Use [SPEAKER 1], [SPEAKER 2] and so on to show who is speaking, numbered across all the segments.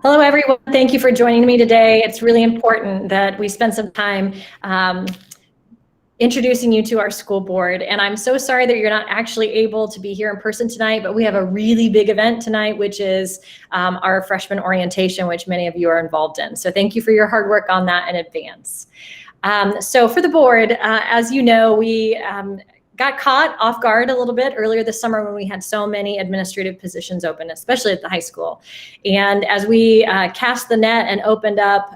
[SPEAKER 1] Hello, everyone. Thank you for joining me today. It's really important that we spend some time introducing you to our school board. And I'm so sorry that you're not actually able to be here in person tonight, but we have a really big event tonight, which is our freshman orientation, which many of you are involved in. So thank you for your hard work on that in advance. So for the board, as you know, we got caught off guard a little bit earlier this summer when we had so many administrative positions open, especially at the high school. And as we cast the net and opened up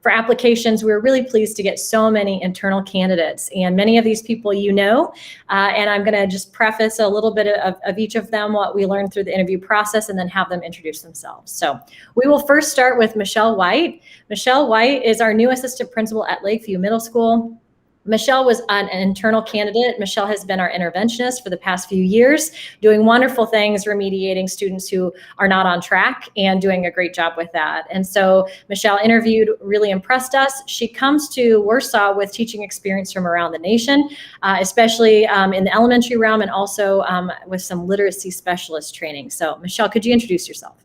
[SPEAKER 1] for applications, we were really pleased to get so many internal candidates. And many of these people you know, and I'm gonna just preface a little bit of each of them, what we learned through the interview process, and then have them introduce themselves. So we will first start with Michelle White. Michelle White is our new assistant principal at Lakeview Middle School. Michelle was an internal candidate. Michelle has been our interventionist for the past few years, doing wonderful things, remediating students who are not on track and doing a great job with that. And so Michelle interviewed, really impressed us. She comes to Warsaw with teaching experience from around the nation, especially in the elementary realm and also with some literacy specialist training. So Michelle, could you introduce yourself?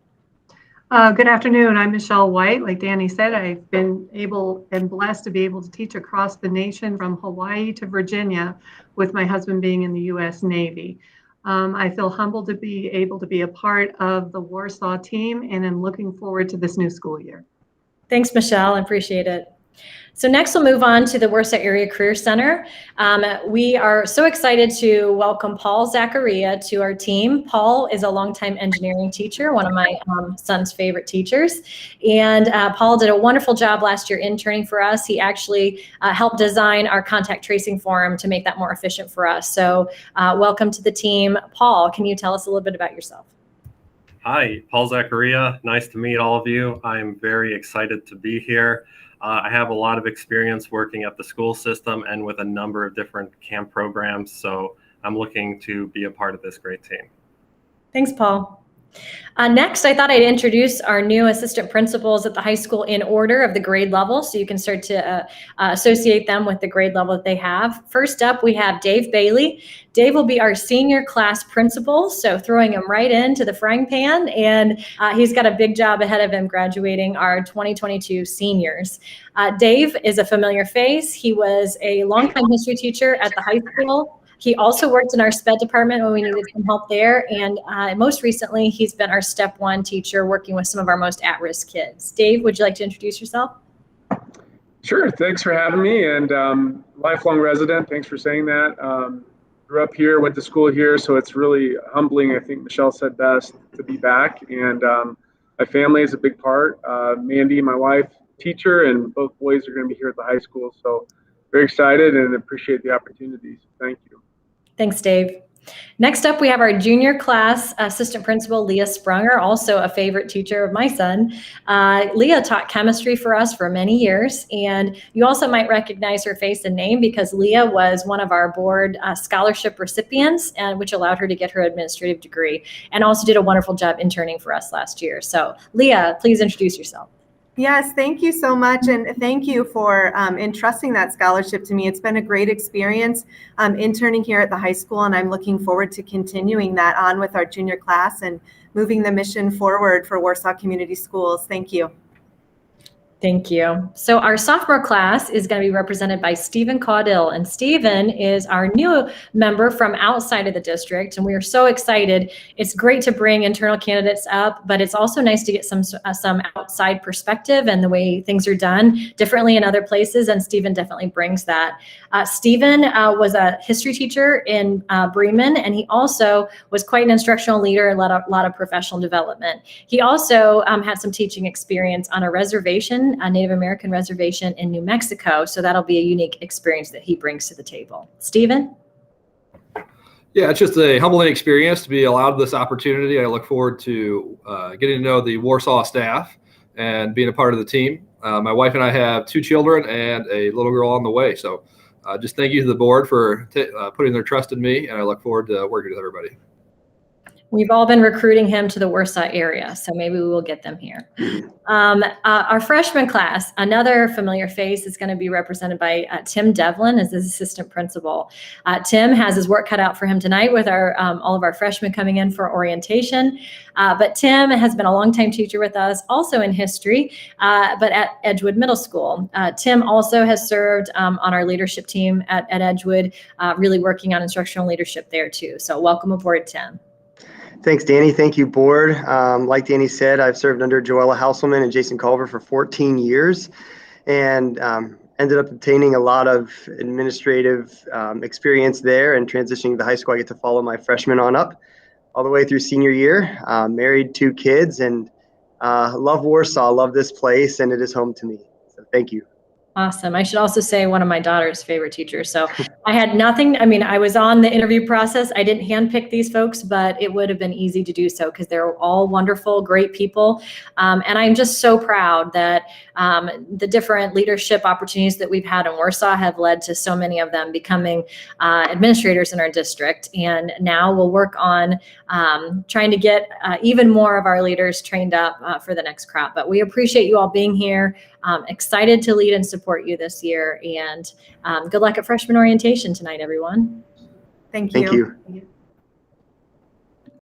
[SPEAKER 2] Good afternoon. I'm Michelle White. Like Danny said, I've been able and blessed to be able to teach across the nation from Hawaii to Virginia, with my husband being in the U.S. Navy. I feel humbled to be able to be a part of the Warsaw team, and I'm looking forward to this new school year.
[SPEAKER 1] Thanks, Michelle. I appreciate it. So next we'll move on to the Warsaw Area Career Center. We are so excited to welcome Paul Zacharia to our team. Paul is a longtime engineering teacher, one of my son's favorite teachers. And Paul did a wonderful job last year interning for us. He actually helped design our contact tracing forum to make that more efficient for us. So welcome to the team. Paul, can you tell us a little bit about yourself?
[SPEAKER 3] Hi, Paul Zacharia. Nice to meet all of you. I'm very excited to be here. I have a lot of experience working at the school system and with a number of different camp programs, so I'm looking to be a part of this great team.
[SPEAKER 1] Thanks, Paul. Next, I thought I'd introduce our new assistant principals at the high school in order of the grade level, so you can start to associate them with the grade level that they have. First up, we have Dave Bailey. Dave will be our senior class principal, so throwing him right into the frying pan, and he's got a big job ahead of him graduating our 2022 seniors. Dave is a familiar face. He was a longtime history teacher at the high school. He also worked in our SPED department when we needed some help there. And most recently, he's been our Step 1 teacher working with some of our most at-risk kids. Dave, would you like to introduce yourself?
[SPEAKER 4] Sure, thanks for having me, and lifelong resident, thanks for saying that. Grew up here, went to school here, so it's really humbling, I think Michelle said best, to be back. And my family is a big part. Mandy, my wife, teacher, and both boys are gonna be here at the high school. So very excited and appreciate the opportunities. Thank you.
[SPEAKER 1] Thanks, Dave. Next up, we have our junior class assistant principal, Leah Sprunger, also a favorite teacher of my son. Leah taught chemistry for us for many years, and you also might recognize her face and name because Leah was one of our board scholarship recipients, which allowed her to get her administrative degree, and also did a wonderful job interning for us last year. So Leah, please introduce yourself.
[SPEAKER 5] Yes, thank you so much. And thank you for entrusting that scholarship to me. It's been a great experience interning here at the high school, and I'm looking forward to continuing that on with our junior class and moving the mission forward for Warsaw Community Schools. Thank you.
[SPEAKER 1] Thank you. So our sophomore class is going to be represented by Stephen Caudill, and Stephen is our new member from outside of the district, and we are so excited. It's great to bring internal candidates up, but it's also nice to get some outside perspective and the way things are done differently in other places, and Stephen definitely brings that. Stephen was a history teacher in Bremen, and he also was quite an instructional leader and led a lot of professional development. He also had some teaching experience on a reservation, a Native American reservation in New Mexico. So that'll be a unique experience that he brings to the table. Stephen?
[SPEAKER 6] Yeah, it's just a humbling experience to be allowed this opportunity. I look forward to getting to know the Warsaw staff and being a part of the team. My wife and I have 2 children and a little girl on the way. So just thank you to the board for putting their trust in me, and I look forward to working with everybody.
[SPEAKER 1] We've all been recruiting him to the Warsaw area, so maybe we will get them here. Our freshman class, another familiar face, is going to be represented by Tim Devlin as his assistant principal. Tim has his work cut out for him tonight with all of our freshmen coming in for orientation. But Tim has been a longtime teacher with us, also in history, but at Edgewood Middle School. Tim also has served on our leadership team at Edgewood, really working on instructional leadership there too. So welcome aboard, Tim.
[SPEAKER 7] Thanks, Danny. Thank you, board. Like Danny said, I've served under Joella Houselman and Jason Culver for 14 years and ended up obtaining a lot of administrative experience there, and transitioning to the high school. I get to follow my freshmen on up all the way through senior year. Married, 2 kids, and love Warsaw, love this place, and it is home to me. So thank you.
[SPEAKER 1] Awesome. I should also say one of my daughter's favorite teachers. So I had nothing. I mean, I was on the interview process. I didn't handpick these folks, but it would have been easy to do so because they're all wonderful, great people. And I'm just so proud that the different leadership opportunities that we've had in Warsaw have led to so many of them becoming administrators in our district. And now we'll work on trying to get even more of our leaders trained up for the next crop. But we appreciate you all being here. Excited to lead and support you this year, and good luck at freshman orientation tonight, everyone.
[SPEAKER 5] Thank you.
[SPEAKER 7] Thank you.